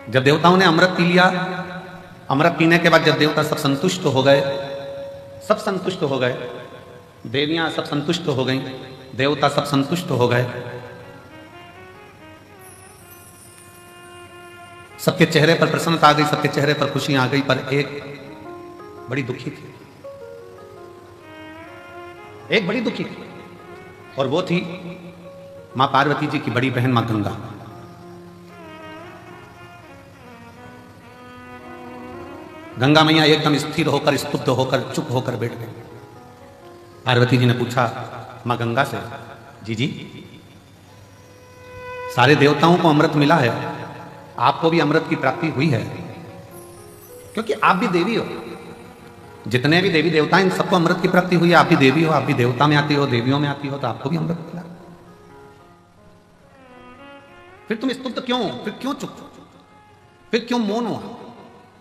जब देवताओं ने अमृत पी लिया, अमृत पीने के बाद जब देवता सब संतुष्ट हो गए, सब संतुष्ट हो गए, देवियां सब संतुष्ट हो गईं, देवता सब संतुष्ट हो गए, सबके चेहरे पर प्रसन्नता आ गई, सबके चेहरे पर खुशी आ गई, पर एक बड़ी दुखी थी, एक बड़ी दुखी थी, और वो थी मां पार्वती जी की बड़ी बहन मां गंगा। गंगा मैया एकदम स्थिर होकर, स्तब्ध होकर, चुप होकर बैठ गई। पार्वती जी ने पूछा मां गंगा से, जी सारे देवताओं को अमृत मिला है, आपको भी अमृत की प्राप्ति हुई है, क्योंकि आप भी देवी हो, जितने भी देवी देवता इन सबको अमृत की प्राप्ति हुई है, आप भी देवी हो, आप भी देवता में आती हो, देवियों में आती हो, तो आपको भी अमृत मिला। फिर तुम स्तुत क्यों, फिर क्यों चुप, फिर क्यों मौन हुआ,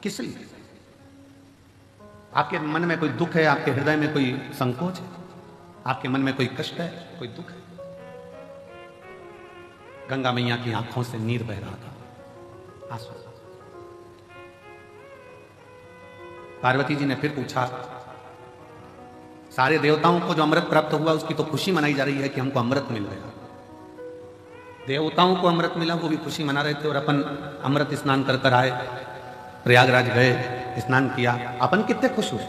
किस लिए? आपके मन में कोई दुख है, आपके हृदय में कोई संकोच है, आपके मन में कोई कष्ट है, कोई दुख है? गंगा मैया की आंखों से नीर बह रहा था, आंसू। पार्वती जी ने फिर पूछा, सारे देवताओं को जो अमृत प्राप्त हुआ उसकी तो खुशी मनाई जा रही है कि हमको अमृत मिल गया। देवताओं को अमृत मिला, वो भी खुशी मना रहे थे, और अपन अमृत स्नान कर कर आए, प्रयागराज गए, स्नान किया, अपन कितने खुश हुए।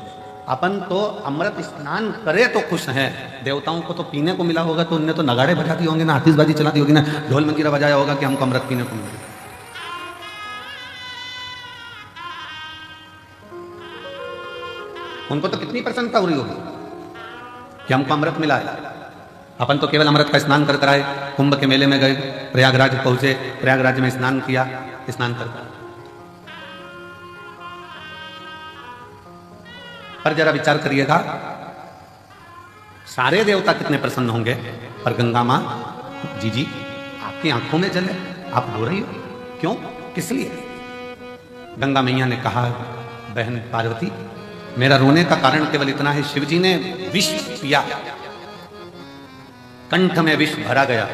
अपन तो अमृत स्नान करे तो खुश हैं, देवताओं को तो पीने को मिला होगा तो उनने तो नगाड़े बजा दिए होंगे ना, आतिशबाजी चला दी होगी ना, ढोल मंजीरा बजाया होगा कि हमको अमृत पीने को मिला। उनको तो कितनी प्रसन्नता हो रही होगी कि हमको अमृत मिला है। अपन तो केवल अमृत का स्नान कर कर आए, कुंभ के मेले में गए, प्रयागराज पहुंचे, प्रयागराज में स्नान किया, स्नान कर कर। पर जरा विचार करिएगा, सारे देवता कितने प्रसन्न होंगे, पर गंगा मां, जी आपकी आंखों में जल है, आप रो रही हो क्यों, किस लिए? गंगा मैया ने कहा, बहन पार्वती, मेरा रोने का कारण केवल इतना है, शिवजी ने विष पिया, कंठ में विष भरा गया,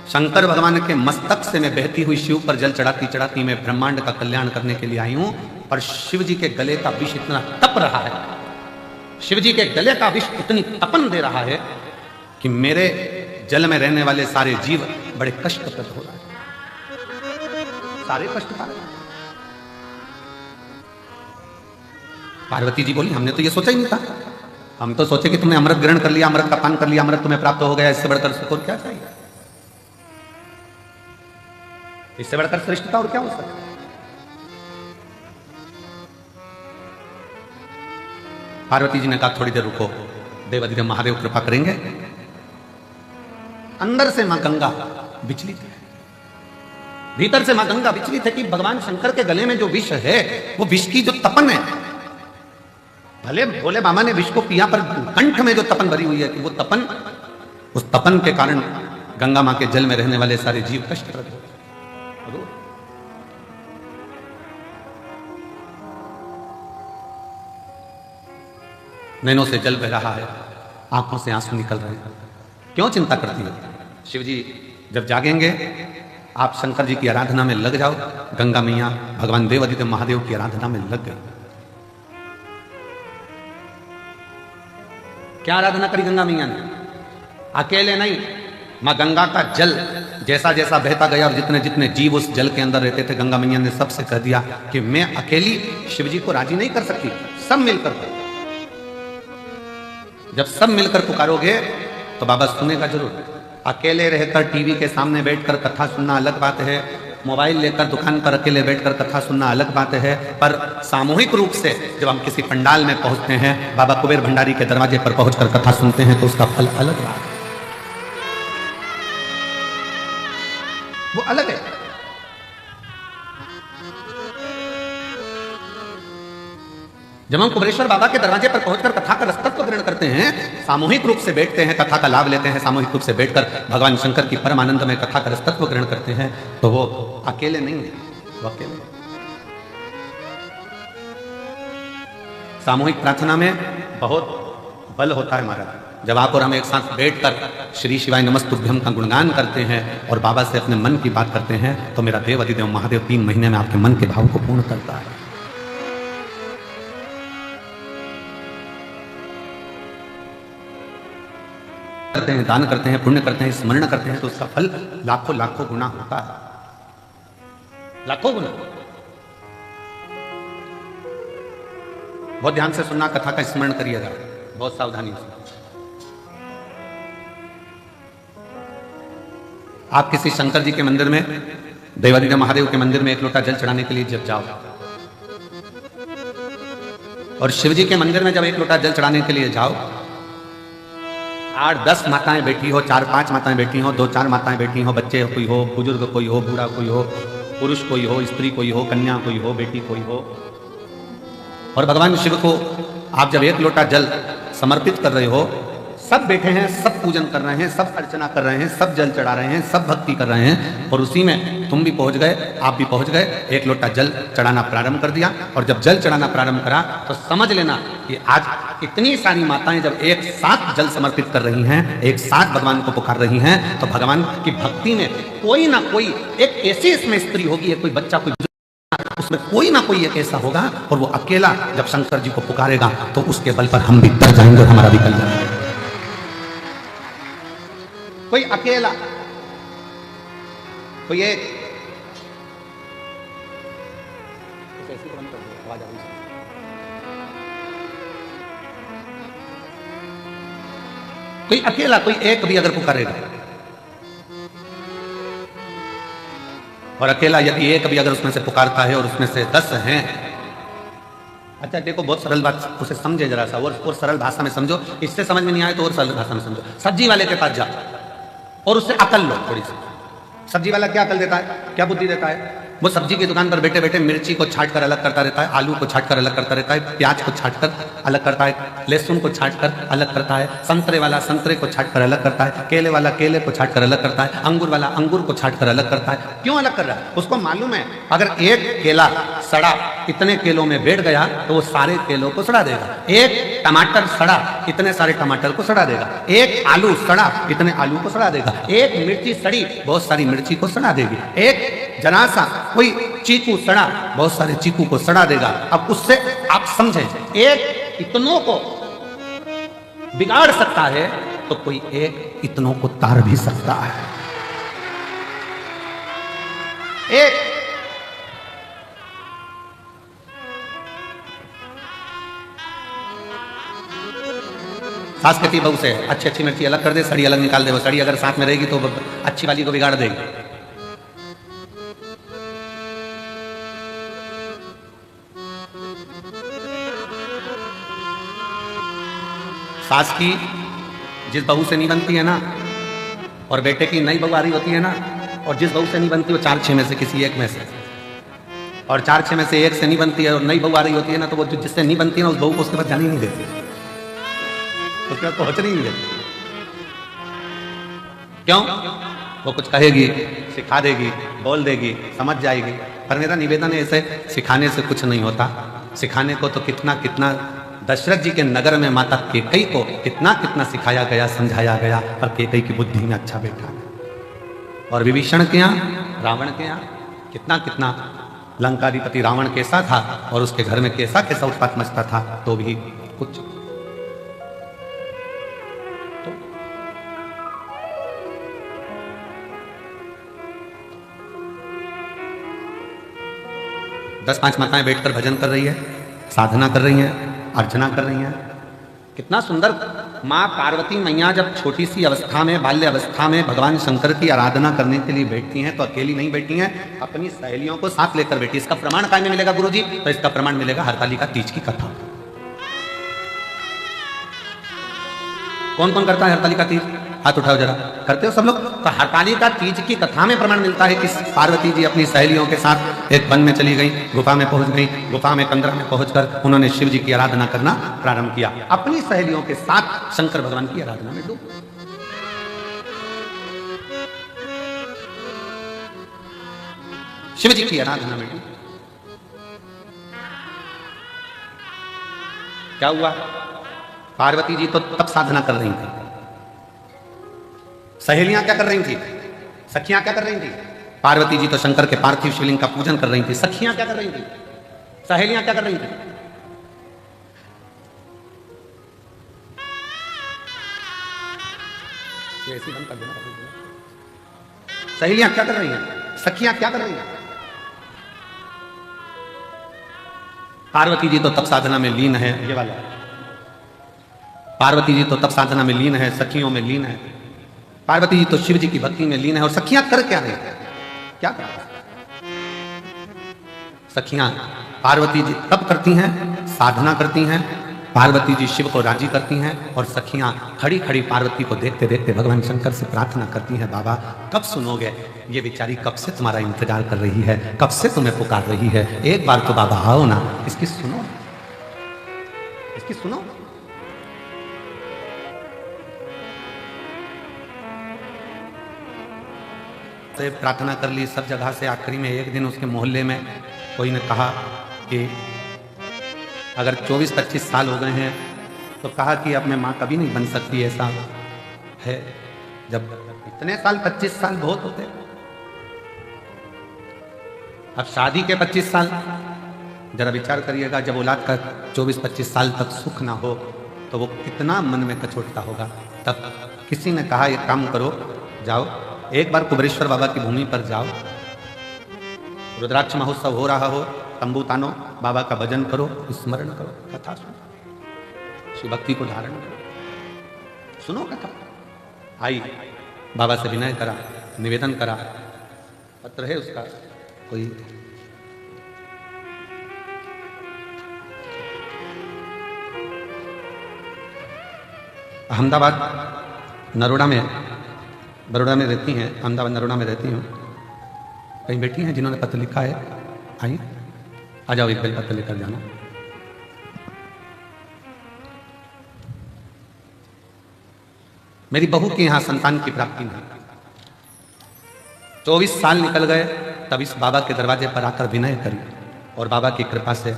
शंकर भगवान के मस्तक से मैं बहती हुई शिव पर जल चढ़ाती चढ़ाती मैं ब्रह्मांड का कल्याण करने के लिए आई हूं, पर शिव जी के गले का विष इतना तप रहा है, शिव जी के गले का विष इतनी तपन दे रहा है कि मेरे जल में रहने वाले सारे जीव बड़े कष्ट प्रद हो रहे हैं, सारे कष्ट पा रहे हैं। पार्वती जी बोली, हमने तो ये सोचा ही नहीं था, हम तो सोचे कि तुमने अमृत ग्रहण कर लिया, अमृत का पान कर लिया, अमृत तुम्हें प्राप्त हो गया, इससे बढ़कर सुख और क्या चाहिए, इससे बढ़कर श्रेष्ठता और क्या हो सकता है? पार्वती जी ने कहा, थोड़ी देर रुको, देवाधिदेव महादेव कृपा करेंगे। अंदर से मां गंगा विचलित है, भीतर से मां गंगा विचलित है कि भगवान शंकर के गले में जो विष है, वो विष की जो तपन है, भले भोले बाबा ने विष को पिया, पर कंठ में जो तपन भरी हुई है कि वो तपन, उस तपन के कारण गंगा मां के जल में रहने वाले सारे जीव कष्ट प्रद हो। नैनों से जल बह रहा है, आंखों से आंसू निकल रहे हैं। क्यों चिंता करती है? शिव जी जब जागेंगे, आप शंकर जी की आराधना में लग जाओ। गंगा मैया भगवान देवाधिदेव महादेव की आराधना में लग गए। क्या आराधना करी गंगा मैया ने? अकेले नहीं, मां गंगा का जल जैसा जैसा बहता गया और जितने जितने जीव उस जल के अंदर रहते थे, गंगा मैया ने सबसे कह दिया कि मैं अकेली शिव जी को राजी नहीं कर सकती, सब मिलकर करो। जब सब मिलकर पुकारोगे तो बाबा सुनेगा जरूर। अकेले रहकर टीवी के सामने बैठकर कथा सुनना अलग बात है, मोबाइल लेकर दुकान पर अकेले बैठकर कथा सुनना अलग बात है, पर सामूहिक रूप से जब हम किसी पंडाल में पहुंचते हैं, बाबा कुबेर भंडारी के दरवाजे पर पहुंचकर कथा सुनते हैं, तो उसका फल अलग बात है, वो अलग है। जब हम कुबेरेश्वर बाबा के दरवाजे पर पहुंचकर कथा का रसतत्व ग्रहण करते हैं, सामूहिक रूप से बैठते हैं, कथा का लाभ लेते हैं, सामूहिक रूप से बैठकर भगवान शंकर की परम आनंद में कथा का रसतत्व ग्रहण करते हैं, तो वो अकेले नहीं है, वो अकेले। सामूहिक प्रार्थना में बहुत बल होता है महाराज। जब आप और हम एक साथ बैठकर श्री शिवाय नमस्तुभ्यम का गुणगान करते हैं और बाबा से अपने मन की बात करते हैं, तो मेरा देव अधिदेव महादेव 3 महीने में आपके मन के भाव को पूर्ण करता है। करते हैं, दान करते हैं, पुण्य करते हैं, स्मरण करते हैं, तो उसका फल लाखों लाखों गुना होता है, लाखों गुना। बहुत ध्यान से सुनना, कथा का स्मरण करिएगा, बहुत सावधानी से। आप किसी शंकर जी के मंदिर में, देवादिदेव महादेव के मंदिर में एक लोटा जल चढ़ाने के लिए जब जाओ, और शिव जी के मंदिर में जब एक लोटा जल चढ़ाने के लिए जाओ, 8-10 माताएं बैठी हो, 4-5 माताएं बैठी हो, 2-4 माताएं बैठी हो, बच्चे कोई हो, बुजुर्ग कोई हो, बूढ़ा कोई हो, पुरुष कोई हो, स्त्री कोई हो, कन्या कोई हो, बेटी कोई हो, और भगवान शिव को आप जब एक लोटा जल समर्पित कर रहे हो, सब बैठे हैं, सब पूजन कर रहे हैं, सब अर्चना कर रहे हैं, सब जल चढ़ा रहे हैं, सब भक्ति कर रहे हैं, और उसी में तुम भी पहुंच गए, आप भी पहुंच गए, एक लोटा जल चढ़ाना प्रारंभ कर दिया। और जब जल चढ़ाना प्रारंभ करा तो समझ लेना कि आज इतनी सारी माताएं जब एक साथ जल समर्पित कर रही हैं, एक साथ भगवान को पुकार रही हैं, तो भगवान की भक्ति में कोई ना कोई एक ऐसी इसमें स्त्री होगी, कोई बच्चा, कोई उसमें कोई ना कोई एक ऐसा होगा, और वो अकेला जब शंकर जी को पुकारेगा तो उसके बल पर हम भी तर जाएंगे और हमारा भी कल्याण होगा। कोई अकेला, कोई एक, कोई अकेला, कोई एक भी अगर पुकारेगा, और अकेला यदि एक भी अगर उसमें से पुकारता है और उसमें से 10 हैं, अच्छा देखो बहुत सरल बात, उसे समझे जरा सा, और सरल भाषा में समझो, इससे समझ में नहीं आए तो और सरल भाषा में समझो। सब्जी वाले के पास जाओ और उससे अकल लो थोड़ी सी। सब्जी वाला क्या अकल देता है, क्या बुद्धि देता है? वो सब्जी की दुकान पर बैठे बैठे मिर्ची को छाट कर अलग करता रहता है, आलू को छाट कर अलग करता रहता है, प्याज को छाट कर अलग करता है, लहसुन को छाट कर अलग करता है, संतरे वाला संतरे को छाट कर अलग करता है, केले वाला केले को छाट कर अलग करता है, अंगूर वाला अंगूर को छाट कर अलग करता है। क्यों अलग कर रहा है? उसको मालूम है अगर एक केला सड़ा इतने केलों में बैठ गया तो वो सारे केलों को सड़ा देगा, एक टमाटर सड़ा इतने सारे टमाटर को सड़ा देगा, एक आलू सड़ा इतने आलू को सड़ा देगा, एक मिर्ची सड़ी बहुत सारी मिर्ची को सड़ा देगी, एक जरा सा कोई चीकू सड़ा बहुत सारे चीकू को सड़ा देगा। अब उससे आप समझें, एक इतनों को बिगाड़ सकता है तो कोई एक इतनों को तार भी सकता है। एक सास कहती बहू से अच्छी अच्छी मिर्ची अलग कर दे, सड़ी अलग निकाल दे, वो सड़ी अगर साथ में रहेगी तो अच्छी वाली को बिगाड़ देगी। सास की जिस बहू से नहीं बनती है ना, और बेटे की नई बहू आ रही होती है ना, और जिस बहू से नहीं बनती वो 4-6 में से किसी एक में से, और 4-6 में से एक से नहीं बनती है और नई बहू आ रही होती है ना, तो वो जिससे नहीं बनती है ना उस बहू को उसके पास जाने नहीं देती, उसके पास पहुंचने नहीं देती। क्यों? वो कुछ कहेगी, सिखा देगी, बोल देगी, समझ जाएगी। पर मेरा निवेदन है, ऐसे सिखाने से कुछ नहीं होता। सिखाने को तो कितना कितना दशरथ जी के नगर में माता कैकेयी को कितना कितना सिखाया गया, समझाया गया, पर कैकेयी की बुद्धि में अच्छा बैठा। और विभीषण के यहाँ, रावण के यहाँ कितना कितना लंकाधिपति रावण कैसा था और उसके घर में कैसा कैसा उत्पात मचता था, तो भी कुछ तो 10-5 माताएं बैठकर भजन कर रही है, साधना कर रही हैं, अर्चना कर रही हैं। कितना सुंदर। माँ पार्वती मैया जब छोटी सी अवस्था में, बाल्य अवस्था में भगवान शंकर की आराधना करने के लिए बैठती हैं तो अकेली नहीं बैठी हैं, अपनी सहेलियों को साथ लेकर बैठी। इसका प्रमाण काय में मिलेगा गुरुजी? तो इसका प्रमाण मिलेगा हरतालिका तीज की कथा। कौन कौन करता है हरतालिका तीज? हाथ उठाओ जरा। करते हो सब लोग? तो हरतालिका तीज की कथा में प्रमाण मिलता है कि पार्वती जी अपनी सहेलियों के साथ एक वन में चली गई, गुफा में पहुंच गई, गुफा में कंदरा में पहुंचकर उन्होंने शिव जी की आराधना करना प्रारंभ किया, अपनी सहेलियों के साथ शंकर भगवान की आराधना में डूब। शिव जी की आराधना में डूब। क्या हुआ? पार्वती जी तो तब साधना कर रही थी। सहेलियां क्या कर रही थी? सखियां क्या कर रही थी? पार्वती जी तो शंकर के पार्थिव शिवलिंग का पूजन कर रही थी। सखियां क्या कर रही थी? सहेलियां क्या कर रही थी? ऐसी बंद कर देना। सहेलियां क्या कर रही हैं? सखियां क्या कर रही हैं? पार्वती जी तो तप साधना में लीन है। ये वाला पार्वती जी तो तप साधना में लीन है, सखियों में लीन है। पार्वती जी तो शिव जी की भक्ति में लीन है। और सखियां कर क्या रही है? क्या कर रही? सखियां पार्वती जी तप करती हैं, साधना करती हैं, पार्वती जी शिव को राजी करती हैं। और सखियां खड़ी खड़ी पार्वती को देखते देखते भगवान शंकर से प्रार्थना करती हैं, बाबा कब सुनोगे? ये बेचारी कब से तुम्हारा इंतजार कर रही है, कब से तुम्हें पुकार रही है। एक बार तो बाबा आओ ना, इसकी सुनो, इसकी सुनो। से प्रार्थना कर ली सब जगह से। आखिरी में एक दिन उसके मोहल्ले में कोई ने कहा कि अगर 24-25 साल हो गए हैं तो कहा कि अब मैं माँ कभी नहीं बन सकती। ऐसा है जब इतने साल 25 साल बहुत होते। अब शादी के 25 साल जरा विचार करिएगा, जब औलाद का 24-25 साल तक सुख ना हो तो वो कितना मन में कचोटता होगा। तब किसी ने कहा एक काम करो, जाओ एक बार कुबेरेश्वर बाबा की भूमि पर जाओ, रुद्राक्ष महोत्सव हो रहा हो, तंबू तानो, बाबा का भजन करो, स्मरण करो, कथा सुनो, शिव भक्ति को धारण करो, सुनो कथा। आई बाबा से विनय करा, निवेदन करा, पत्र है उसका कोई। अहमदाबाद नरोड़ा में, बड़ौदा में रहती हैं, अहमदाबाद नरोड़ा में रहती हूँ। कहीं बेटी हैं जिन्होंने पत्र लिखा है, आइए आ जाओ, एक बेल पत्र लेकर जाना। मेरी बहू के यहाँ संतान की प्राप्ति नहीं, 24 साल निकल गए, तब इस बाबा के दरवाजे पर आकर विनय करी और बाबा की कृपा से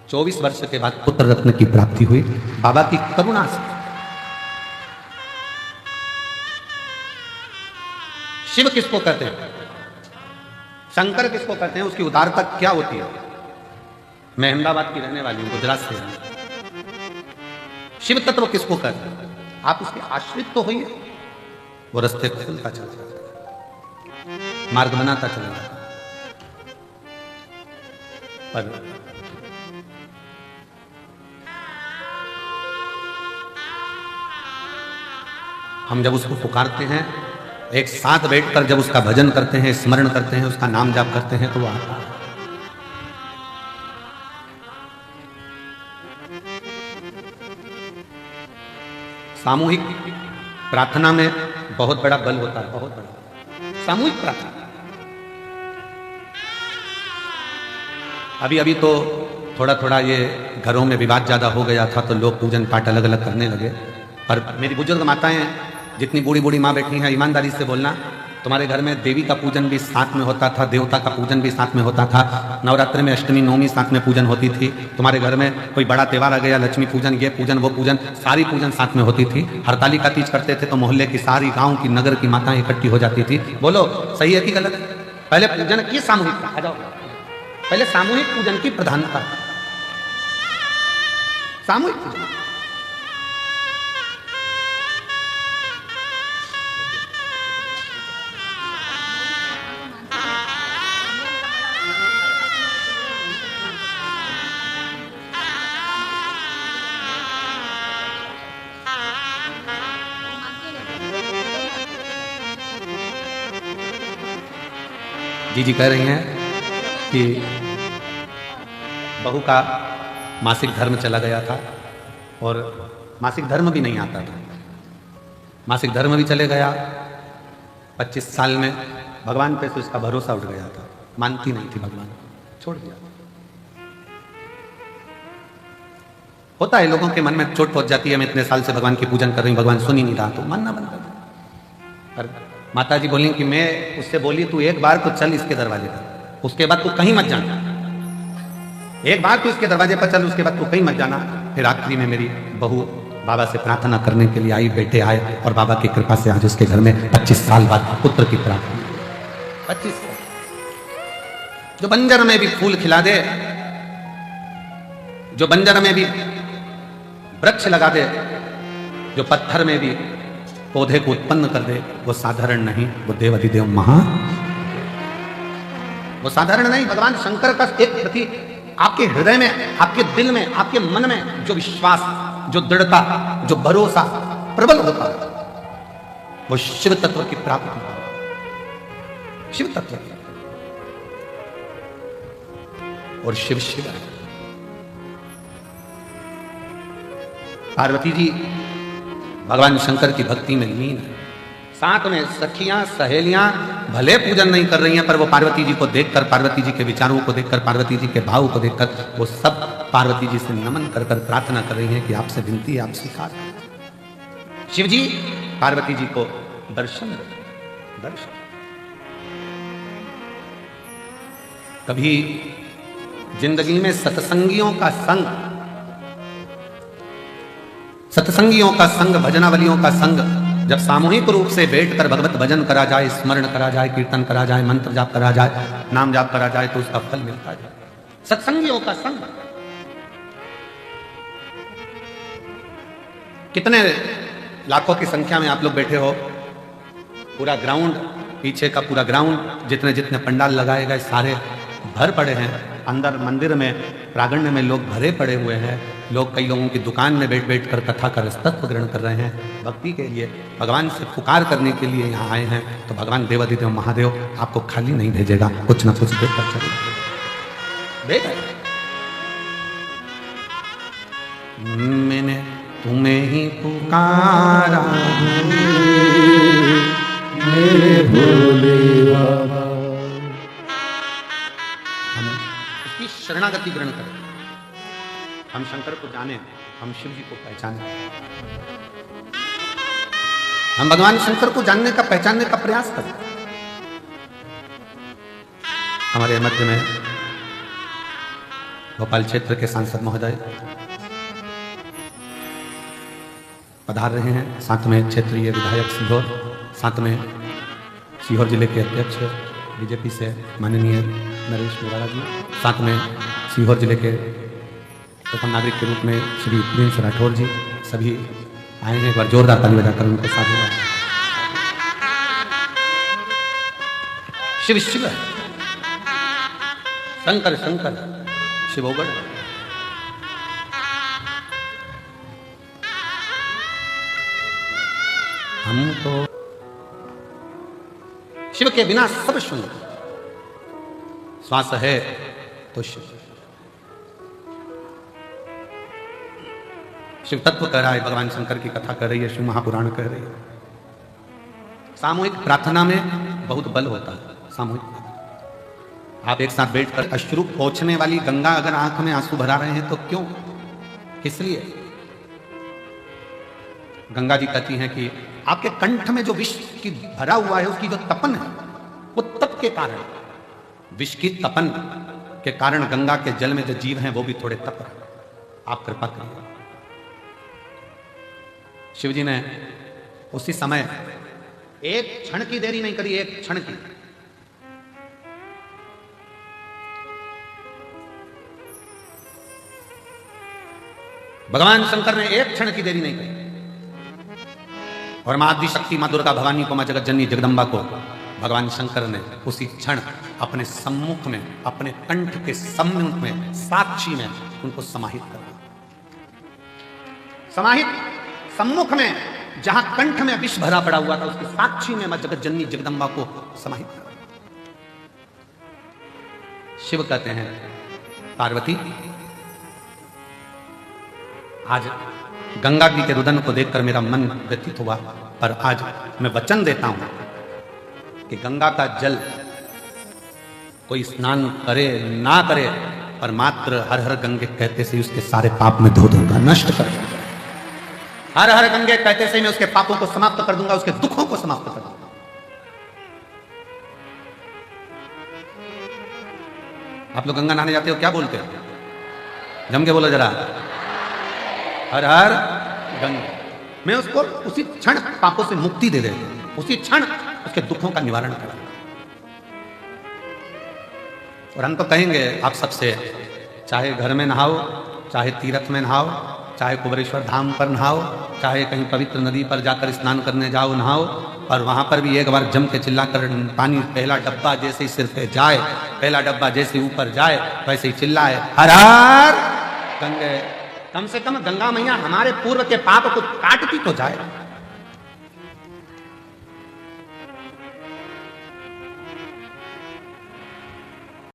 24 वर्ष के बाद पुत्र रत्न की प्राप्ति हुई, बाबा की करुणा से। शिव किसको कहते हैं? शंकर किसको कहते हैं? उसकी उदारता क्या होती है? मैं अहमदाबाद की रहने वाली हूं, गुजरात से हूं। शिव तत्व किसको कहते हैं? आप उसके आश्रित तो होइए, वो रास्ते खुलता चला जाता, मार्ग बनाता चला जाता। पर हम जब उसको पुकारते हैं, एक साथ बैठकर जब उसका भजन करते हैं, स्मरण करते हैं, उसका नाम जाप करते हैं, तो वो आता है। सामूहिक प्रार्थना में बहुत बड़ा बल होता है, बहुत बड़ा सामूहिक प्रार्थना। अभी अभी तो थोड़ा थोड़ा ये घरों में विवाद ज्यादा हो गया था, तो लोग पूजन पाठ अलग अलग करने लगे। पर मेरी बुजुर्ग माताएं, जितनी बूढ़ी बूढ़ी माँ बैठी हैं, ईमानदारी से बोलना, तुम्हारे घर में देवी का पूजन भी साथ में होता था, देवता का पूजन भी साथ में होता था, नवरात्रि में अष्टमी नवमी साथ में पूजन होती थी, तुम्हारे घर में कोई बड़ा त्योहार आ गया, लक्ष्मी पूजन, ये पूजन वो पूजन, सारी पूजन साथ में होती थी। हरतालिका तीज करते थे तो मोहल्ले की सारी गाँव की नगर की माताएं इकट्ठी हो जाती थी। बोलो सही है कि गलत? पहले पूजन की सामूहिकता, आ जाओ, पहले सामूहिक पूजन की प्रधानता, सामूहिक पूजन। जी कह रही हैं कि बहू का मासिक धर्म चला गया था और मासिक धर्म भी नहीं आता था, मासिक धर्म भी चले गया। 25 साल में भगवान पे तो इसका भरोसा उठ गया था, मानती नहीं थी, भगवान छोड़ दिया। होता है लोगों के मन में चोट पहुंच जाती है, मैं इतने साल से भगवान की पूजन कर रही हूँ, भगवान सुन ही नहीं रहा, तो मानना बनता था। पर माता जी बोली कि मैं उससे बोली तू एक बार तो चल इसके दरवाजे पर, उसके बाद तू कहीं मत जाना, एक बार तू इसके दरवाजे पर चल, उसके बाद तू कहीं मत जाना। फिर आखिरी में मेरी बहू बाबा से प्रार्थना करने के लिए आई, बेटे आए और बाबा की कृपा से आज उसके घर में 25 साल बाद पुत्र की प्राप्ति। 25 साल। जो बंजर में भी फूल खिला दे, जो बंजर में भी वृक्ष लगा दे, जो पत्थर में भी पौधे को उत्पन्न कर दे, वो साधारण नहीं, वो देवाधिदेव महा, वो साधारण नहीं। भगवान शंकर का एक प्रति आपके हृदय में, आपके दिल में, आपके मन में जो विश्वास, जो दृढ़ता, जो भरोसा प्रबल होता है, वो शिव तत्व की प्राप्ति, शिव तत्व की। और शिव शिव है। पार्वती जी भगवान शंकर की भक्ति में लीन है। साथ में सखियां सहेलियां भले पूजन नहीं कर रही हैं, पर वो पार्वती जी को देखकर, पार्वती जी के विचारों को देखकर, पार्वती जी के भाव को देखकर, वो सब पार्वती जी से नमन कर कर प्रार्थना कर रही हैं कि आपसे विनती है, आप स्वीकार करें। शिव जी पार्वती जी को दर्शन दर्शन। कभी जिंदगी में सत्संगियों का संग, सत्संगियों का संग, भजनावलियों का संग, जब सामूहिक रूप से बैठकर भगवत भजन करा जाए, स्मरण करा जाए, कीर्तन करा जाए, मंत्र जाप करा जाए, नाम जाप करा जाए, तो उसका फल मिलता है। सत्संगियों का संग। कितने लाखों की संख्या में आप लोग बैठे हो, पूरा ग्राउंड, पीछे का पूरा ग्राउंड, जितने जितने पंडाल लगाए गए सारे भर पड़े हैं। अंदर मंदिर में, प्रांगण में लोग भरे पड़े हुए हैं। लोग, कई लोगों की दुकान में बैठ बैठ कर कथा का रसतत्व ग्रहण कर रहे हैं। भक्ति के लिए, भगवान से पुकार करने के लिए यहाँ आए हैं। तो भगवान देवाधिदेव महादेव आपको खाली नहीं भेजेगा, कुछ ना कुछ देकर चलेगा। मैंने तुम्हें ही पुकारा मेरे भोले बाबा। हम उसकी शरणागति ग्रहण करें, हम शंकर को जाने, हम शिव जी को पहचाने, हम भगवान शंकर को जानने का, पहचानने का प्रयास करें। हमारे मध्य में भोपाल क्षेत्र के सांसद महोदय पधार रहे हैं, साथ में क्षेत्रीय विधायक सीहोर, साथ में सीहोर जिले के अध्यक्ष बीजेपी से माननीय नरेश मेवाड़ा जी, साथ में सीहोर जिले के प्रथम नागरिक के रूप में श्री प्रिंस राठौर जी, सभी आए हैं। एक बार जोरदार ताली बजाकर उनको साधुवाद। शिव शिव, शंकर शंकर, शिवोगढ़। हम तो शिव के बिना सब शून्य, श्वास है तो शिव। शिव तत्व कह रहा है, भगवान शंकर की कथा कर रही है, शिव महापुराण कह रही है। सामूहिक प्रार्थना में बहुत बल होता है। सामूहिक आप एक साथ बैठकर अश्रु पोंछने वाली गंगा अगर आंख में आंसू भरा रहे हैं तो क्यों, किस लिए? गंगा जी कहती हैं कि आपके कंठ में जो विष की भरा हुआ है, उसकी जो तपन है, वो तप के कारण, विष की तपन के कारण गंगा के जल में जो जीव हैं वो भी थोड़े तप है। आप कृपा करिए। शिव जी ने उसी समय एक क्षण की देरी नहीं करी, एक क्षण की। भगवान शंकर ने एक क्षण की देरी नहीं करी और मां आदि शक्ति, मां दुर्गा भवानी को, मां जगत जननी जगदम्बा को भगवान शंकर ने उसी क्षण अपने सम्मुख में, अपने कंठ के सम्मुख में, साक्षी में उनको समाहित कर दिया। समाहित सम्मुख में, जहां कंठ में विष भरा पड़ा हुआ था, उसकी साक्षी में मां जगत जननी जगदम्बा को समाहित कर दिया। शिव कहते हैं, पार्वती आज गंगा जी के रुदन को देखकर मेरा मन व्यथित हुआ, पर आज मैं वचन देता हूं कि गंगा का जल कोई स्नान करे ना करे, पर मात्र हर हर गंगे कहते से उसके सारे पाप में धो दूंगा, नष्ट कर दूंगा। हर हर गंगे कहते से मैं उसके पापों को समाप्त कर दूंगा, उसके दुखों को समाप्त कर दूंगा। आप लोग गंगा नहाने जाते हो, क्या बोलते हो? जम के बोलो जरा, हर हर गंगा, मैं उसको उसी क्षण पापों से मुक्ति दे देता हूं, उसी क्षण उसके दुखों का निवारण करूंगा। और हम तो कहेंगे आप सबसे, चाहे घर में नहाओ, चाहे तीर्थ में नहाओ, चाहे कुबेरेश्वर धाम पर नहाओ, चाहे कहीं पवित्र नदी पर जाकर स्नान करने जाओ नहाओ, और वहां पर भी एक बार जम के चिल्लाकर पानी, पहला डब्बा जैसे ही सिर पे जाए, पहला डब्बा जैसे ऊपर जाए वैसे ही चिल्लाए हर हर गंगे। कम से कम गंगा मैया हमारे पूर्व के पाप को काटती तो जाए।